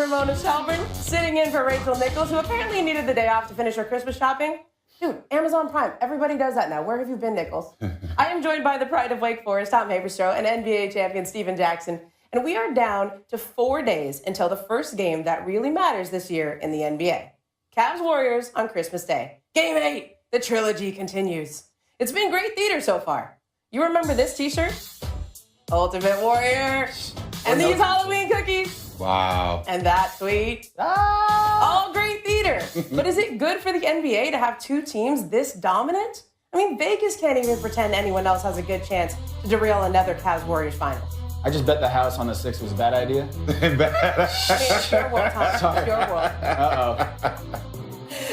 Ramona Shelburne, sitting in for Rachel Nichols, who apparently needed the day off to finish her Christmas shopping. Dude, Amazon Prime. Everybody does that now. Where have you been, Nichols? I am joined by the pride of Wake Forest, Tom Haberstroh, and NBA champion Steven Jackson. And we are down to 4 days until the first game that really matters this year in the NBA. Cavs Warriors on Christmas Day. Game 8. The trilogy continues. It's been great theater so far. You remember this t-shirt? Ultimate Warrior. And these Halloween cookies. Wow. And that tweet. All great theater. But is it good for the NBA to have two teams this dominant? I mean, Vegas can't even pretend anyone else has a good chance to derail another Cavs Warriors finals. I just bet the house on the 6 was a bad idea. Sure will, Tom. Sure will. Uh-oh.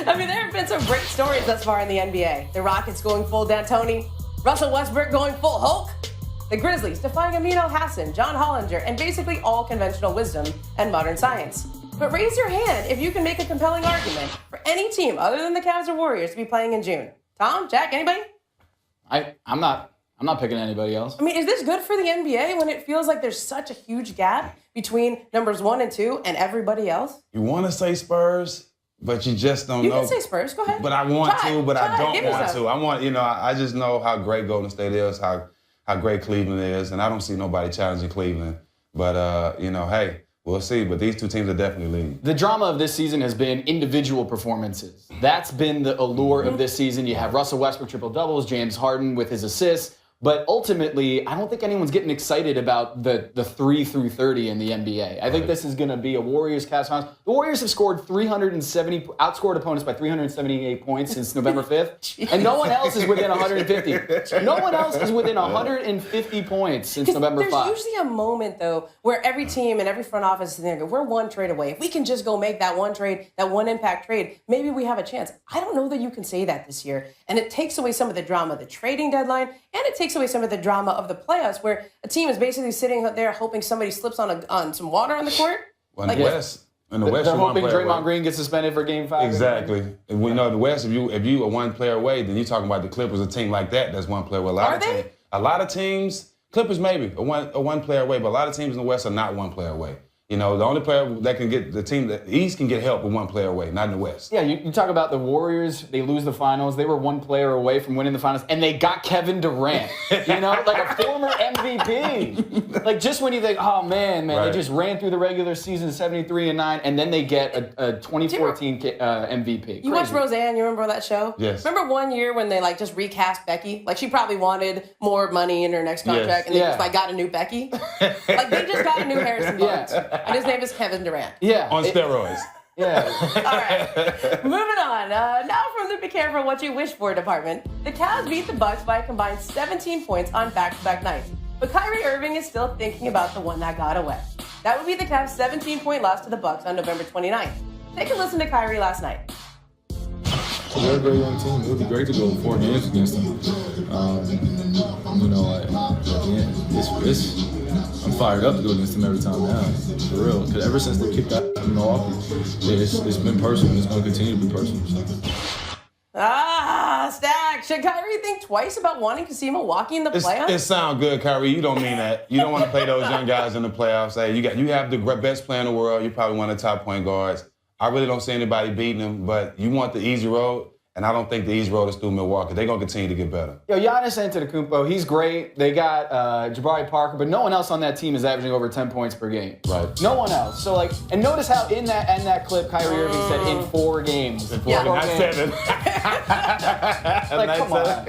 I mean, there have been some great stories thus far in the NBA. The Rockets going full D'Antoni, Russell Westbrook going full Hulk, the Grizzlies defying Amino Hassan, John Hollinger, and basically all conventional wisdom and modern science. But raise your hand if you can make a compelling argument for any team other than the Cavs or Warriors to be playing in June. Tom, Jack, anybody? I'm not picking anybody else. I mean, is this good for the NBA when it feels like there's such a huge gap between numbers 1 and 2 and everybody else? You want to say Spurs, but you just don't know. You can say Spurs. Go ahead. But I want to, but I don't want some. to. I want, I just know how great Golden State is, how great Cleveland is, and I don't see nobody challenging Cleveland. But, hey, we'll see. But these two teams are definitely leading. The drama of this season has been individual performances. That's been the allure of this season. You have Russell Westbrook triple-doubles, James Harden with his assists. But ultimately, I don't think anyone's getting excited about the 3 through 30 in the NBA. I think this is going to be a Warriors-Cavs finals. The Warriors have outscored opponents by 378 points since November 5th. And no one else is within 150. No one else is within 150 points since November 5th. There's usually a moment, though, where every team and every front office is there. We're one trade away. If we can just go make that one trade, that one impact trade, maybe we have a chance. I don't know that you can say that this year. And it takes away some of the drama of the trading deadline, and it takes away some of the drama of the playoffs, where a team is basically sitting there hoping somebody slips on some water on the court. Well, in the West, they're hoping Draymond Green gets suspended for Game 5. Exactly. And we know the West, if you are one player away, then you're talking about the Clippers, a team like that's one player away. A lot of teams, Clippers maybe, a one player away, but a lot of teams in the West are not one player away. The only player that can get the team, the East can get help with one player away, not in the West. Yeah, you talk about the Warriors, they lose the finals. They were one player away from winning the finals, and they got Kevin Durant, like a former MVP. Like, just when you think, oh, man, right. They just ran through the regular season 73-9, and then they get a 2014 MVP. You watched Roseanne, you remember that show? Yes. Remember one year when they, just recast Becky? Like, she probably wanted more money in her next contract, yes. and they just, got a new Becky? They just got a new Harrison Barnes. Yeah. And his name is Kevin Durant. Yeah. On steroids. Yeah. All right. Moving on. Now from the Be Careful What You Wish For department, the Cavs beat the Bucks by a combined 17 points on back-to-back nights. But Kyrie Irving is still thinking about the one that got away. That would be the Cavs' 17-point loss to the Bucks on November 29th. Take a listen to Kyrie last night. They're a very young team. It would be great to go 4 games against them. I'm fired up to go against them every time now, for real. Because ever since they kicked out in Milwaukee, it's been personal. It's going to continue to be personal. So. Stack. Should Kyrie think twice about wanting to see Milwaukee in the playoffs? It sounds good, Kyrie. You don't mean that. You don't want to play those young guys in the playoffs. Hey, you have the best player in the world. You're probably one of the top point guards. I really don't see anybody beating them, but you want the easy road. And I don't think the easy road is through Milwaukee. They're going to continue to get better. Yo, Giannis Antetokounmpo, he's great. They got Jabari Parker, but no one else on that team is averaging over 10 points per game. Right. No one else. So, and notice how in that clip, Kyrie Irving said in 4 games. Not 7. Come on.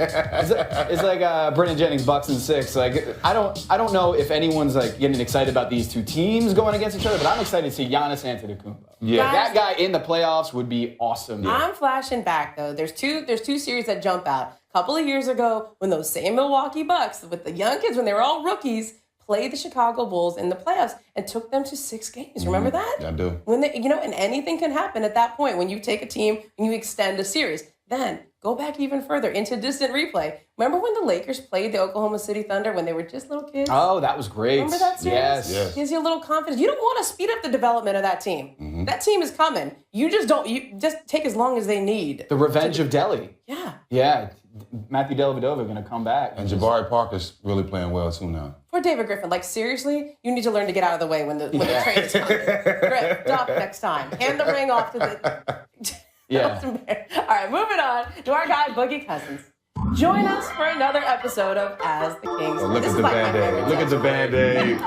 It's like Brennan Jennings, Bucks in 6. I don't know if anyone's getting excited about these two teams going against each other, but I'm excited to see Giannis Antetokounmpo. Yeah. That guy in the playoffs would be awesome. Yeah. I'm flashing back though. There's two series that jump out. A couple of years ago, when those same Milwaukee Bucks, with the young kids, when they were all rookies, played the Chicago Bulls in the playoffs and took them to 6 games. Remember that? Yeah, I do. When and anything can happen at that point when you take a team and you extend a series. Then go back even further into distant replay. Remember when the Lakers played the Oklahoma City Thunder when they were just little kids? Oh, that was great. Remember that series? Yes. Gives you a little confidence. You don't want to speed up the development of that team. Mm-hmm. That team is coming. You just take as long as they need. The revenge of Delhi. Yeah. Yeah. Matthew Dellavedova going to come back. And Jabari Parker's really playing well too now. For with David Griffin. Like, seriously, you need to learn to get out of the way when the train is coming. Griff, stop next time. Hand the ring off to the... Yeah. All right, moving on to our guy, Boogie Cousins. Join us for another episode of As the Kings. Look at the Band-Aid. Look at the Band-Aid.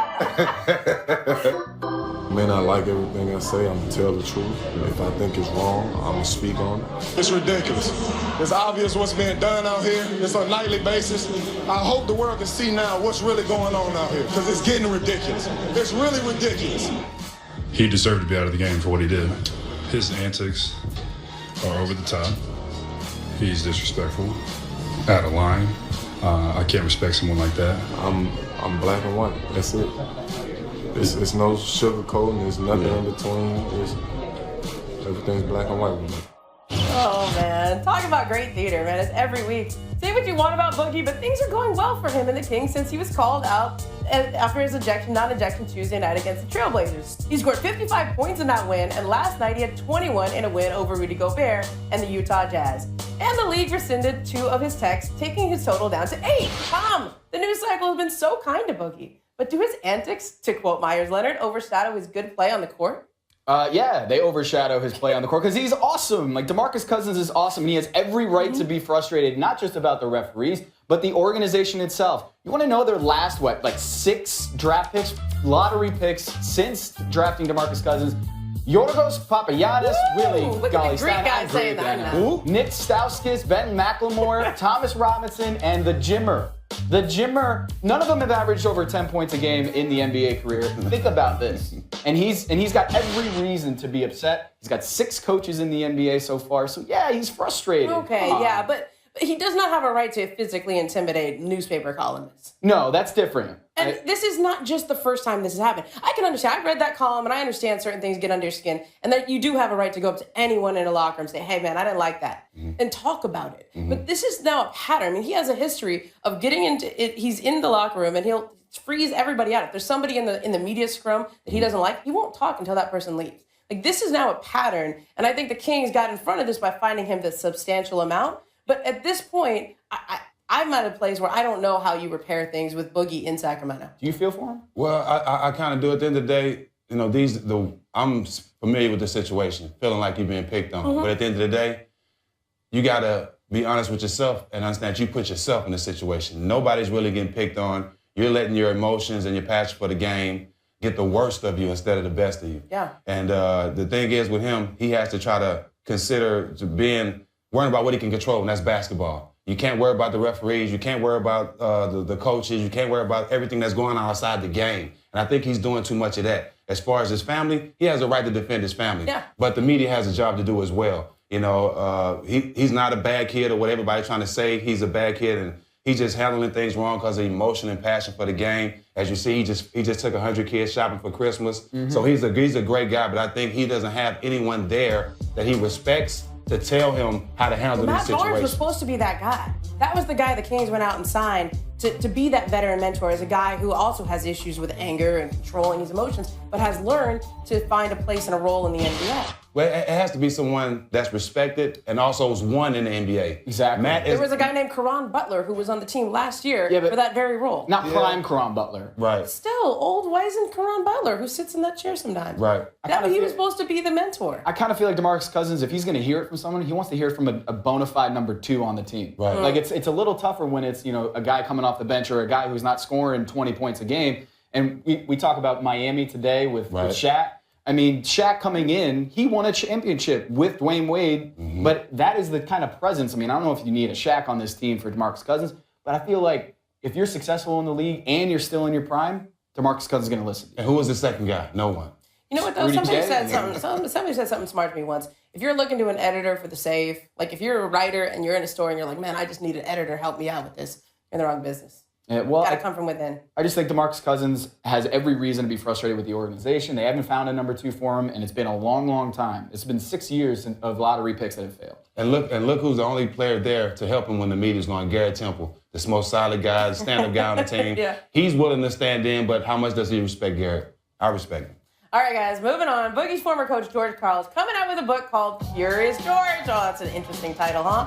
May not like everything I say, I'm gonna tell the truth. If I think it's wrong, I'm gonna speak on it. It's ridiculous. It's obvious what's being done out here. It's on a nightly basis. I hope the world can see now what's really going on out here, because it's getting ridiculous. It's really ridiculous. He deserved to be out of the game for what he did. His antics are over the top. He's disrespectful, out of line. I can't respect someone like that. I'm black and white. That's it. It's no sugarcoating. There's nothing in between. Everything's black and white with me. Oh, man. Talk about great theater, man. It's every week. Say what you want about Boogie, but things are going well for him and the Kings since he was called out after his non-ejection Tuesday night against the Trailblazers. He scored 55 points in that win, and last night he had 21 in a win over Rudy Gobert and the Utah Jazz. And the league rescinded 2 of his texts, taking his total down to 8. Tom, the news cycle has been so kind to Boogie. But do his antics, to quote Myers Leonard, overshadow his good play on the court? Yeah, they overshadow his play on the court because he's awesome. Like, DeMarcus Cousins is awesome, and he has every right to be frustrated, not just about the referees, but the organization itself. You want to know their last, 6 draft picks, lottery picks since drafting DeMarcus Cousins? Yorgos Papagiannis, Willie Look Golly at the Greek guy saying that now. Nick Stauskas, Ben McLemore, Thomas Robinson, and the Jimmer. The Jimmer, none of them have averaged over 10 points a game in the NBA career. Think about this. And he's got every reason to be upset. He's got 6 coaches in the NBA so far. So, yeah, he's frustrated. Okay, yeah, but he does not have a right to physically intimidate newspaper columnists. No, that's different. And this is not just the first time this has happened. I can understand. I read that column, and I understand certain things get under your skin, and that you do have a right to go up to anyone in a locker room and say, hey, man, I didn't like that, and talk about it. But this is now a pattern. I mean, he has a history of getting into it. He's in the locker room, and he'll freeze everybody out. If there's somebody in the media scrum that he doesn't like, he won't talk until that person leaves. Like, this is now a pattern, and I think the Kings got in front of this by finding him this substantial amount. But at this point, I'm at a place where I don't know how you repair things with Boogie in Sacramento. Do you feel for him? Well, I kind of do. At the end of the day, you know, I'm familiar with the situation, feeling like you're being picked on. But at the end of the day, you got to be honest with yourself and understand you put yourself in the situation. Nobody's really getting picked on. You're letting your emotions and your passion for the game get the worst of you instead of the best of you. Yeah. And the thing is with him, he has to try to consider worrying about what he can control, and that's basketball. You can't worry about the referees. You can't worry about the coaches. You can't worry about everything that's going on outside the game. And I think he's doing too much of that. As far as his family, he has a right to defend his family. Yeah. But the media has a job to do as well. You know, he's not a bad kid or what everybody's trying to say. He's a bad kid, and he's just handling things wrong because of emotion and passion for the game. As you see, he just took 100 kids shopping for Christmas. So he's a great guy, but I think he doesn't have anyone there that he respects to tell him how to handle these Matt situations. Barnes was supposed to be that guy. That was the guy the Kings went out and signed to be that veteran mentor, as a guy who also has issues with anger and controlling his emotions, but has learned to find a place and a role in the NBA. Well, it has to be someone that's respected and also has won in the NBA. Exactly. There was a guy named Caron Butler who was on the team last year for that very role. Not prime Caron Butler. Right. Still, old wizened Caron Butler who sits in that chair sometimes. Right. He was supposed to be the mentor. I kind of feel like DeMarcus Cousins, if he's going to hear it from someone, he wants to hear it from a bona fide number 2 on the team. Right. Like, it's a little tougher when it's, a guy coming off the bench or a guy who's not scoring 20 points a game. And we talk about Miami today with Shaq. I mean, Shaq coming in, he won a championship with Dwayne Wade, but that is the kind of presence. I mean, I don't know if you need a Shaq on this team for DeMarcus Cousins, but I feel like if you're successful in the league and you're still in your prime, DeMarcus Cousins is going to listen. And who was the second guy? No one. You know what, though? Somebody said something smart to me once. If you're looking to an editor for the safe, like if you're a writer and you're in a store and you're like, man, I just need an editor, help me out with this, you're in the wrong business. Yeah, well, Got to come from within. I just think DeMarcus Cousins has every reason to be frustrated with the organization. They haven't found a number 2 for him, and it's been a long, long time. It's been 6 years of lottery picks that have failed. And look who's the only player there to help him when the media's going. Garrett Temple, the most solid guy, the stand-up guy on the team. Yeah. He's willing to stand in, but how much does he respect Garrett? I respect him. All right, guys, moving on. Boogie's former coach, George Karl, is coming out with a book called Curious George. Oh, that's an interesting title, huh?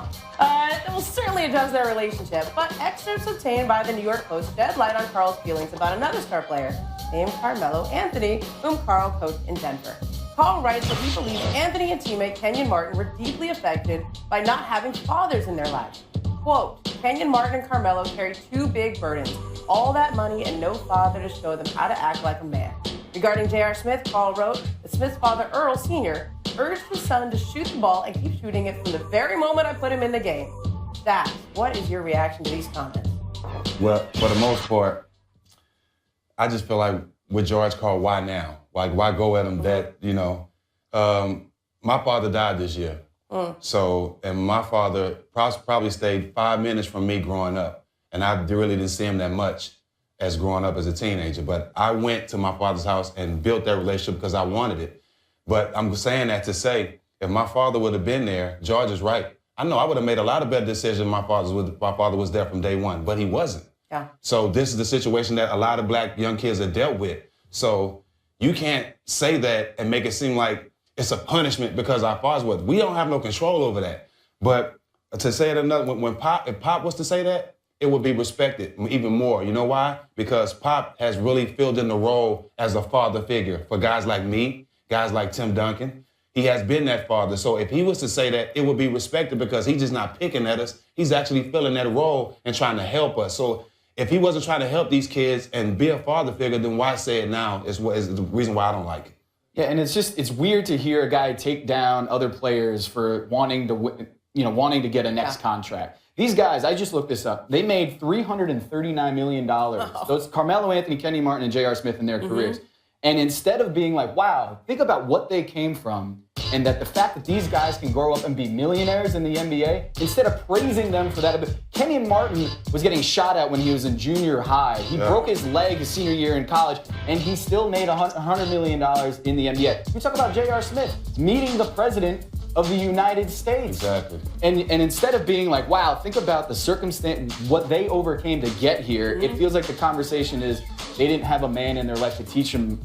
It will certainly adjust their relationship, but excerpts obtained by the New York Post shed light on Karl's feelings about another star player named Carmelo Anthony, whom Karl coached in Denver. Karl writes that he believes Anthony and teammate Kenyon Martin were deeply affected by not having fathers in their lives. Quote, Kenyon Martin and Carmelo carry two big burdens, all that money and no father to show them how to act like a man. Regarding J.R. Smith, Karl wrote that Smith's father, Earl Sr., urged his son to shoot the ball and keep shooting it from the very moment I put him in the game. Zach, what is your reaction to these comments? Well, for the most part, I just feel like with George Karl, why now? Like, why go at him that, my father died this year. So, and my father probably stayed 5 minutes from me growing up. And I really didn't see him that much as growing up as a teenager. But I went to my father's house and built that relationship because I wanted it. But I'm saying that to say, if my father would have been there, George is right. I know I would have made a lot of better decisions if my father was there from day one, but he wasn't. Yeah. So this is the situation that a lot of black young kids have dealt with. So you can't say that and make it seem like it's a punishment because our fathers was. We don't have no control over that. But to say it another, if Pop was to say that, it would be respected even more. You know why? Because Pop has really filled in the role as a father figure for guys like me, guys like Tim Duncan. He has been that father. So if he was to say that, it would be respected because he's just not picking at us. He's actually filling that role and trying to help us. So if he wasn't trying to help these kids and be a father figure, then why say it now is the reason why I don't like it. Yeah, and it's weird to hear a guy take down other players for wanting to get a next contract. These guys, I just looked this up. They made $339 million. Those Carmelo Anthony, Kenny Martin, and J.R. Smith in their careers. And instead of being like, wow, think about what they came from, and that the fact that these guys can grow up and be millionaires in the NBA, instead of praising them for that, Kenny Martin was getting shot at when he was in junior high. He broke his leg his senior year in college, and he still made $100 million in the NBA. We talk about J.R. Smith meeting the president of the United States. Exactly. And instead of being like, wow, think about the circumstance, what they overcame to get here, it feels like the conversation is they didn't have a man in their life to teach them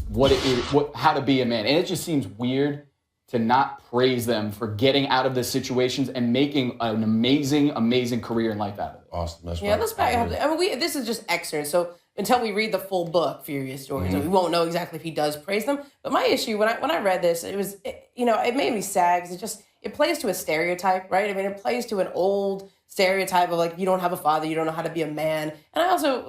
how to be a man. And it just seems weird to not praise them for getting out of the situations and making an amazing, amazing career in life out of it. Awesome. That's Yeah, right. let's back up. This is just excerpts, so until we read the full book, Furious George, we won't know exactly if he does praise them. But my issue when I read this, it made me sad because it plays to a stereotype, right? I mean, it plays to an old stereotype of like, if you don't have a father, you don't know how to be a man. And I also,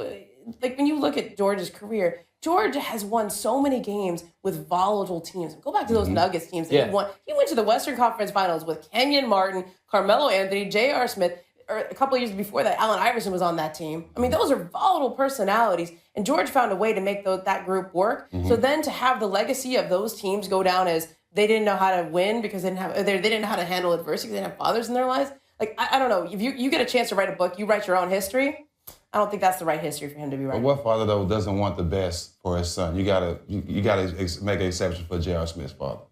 like, when you look at George's career, George has won so many games with volatile teams. Go back to those Nuggets teams that he won. He went to the Western Conference Finals with Kenyon Martin, Carmelo Anthony, J.R. Smith. Or a couple of years before that, Allen Iverson was on that team. I mean, those are volatile personalities, and George found a way to make that group work. So then to have the legacy of those teams go down as they didn't know how to win because they didn't know how to handle adversity because they didn't have fathers in their lives. Like, I don't know. If you get a chance to write a book, you write your own history. I don't think that's the right history for him to be writing. But what father, though, doesn't want the best for his son? You gotta make an exception for J.R. Smith's father.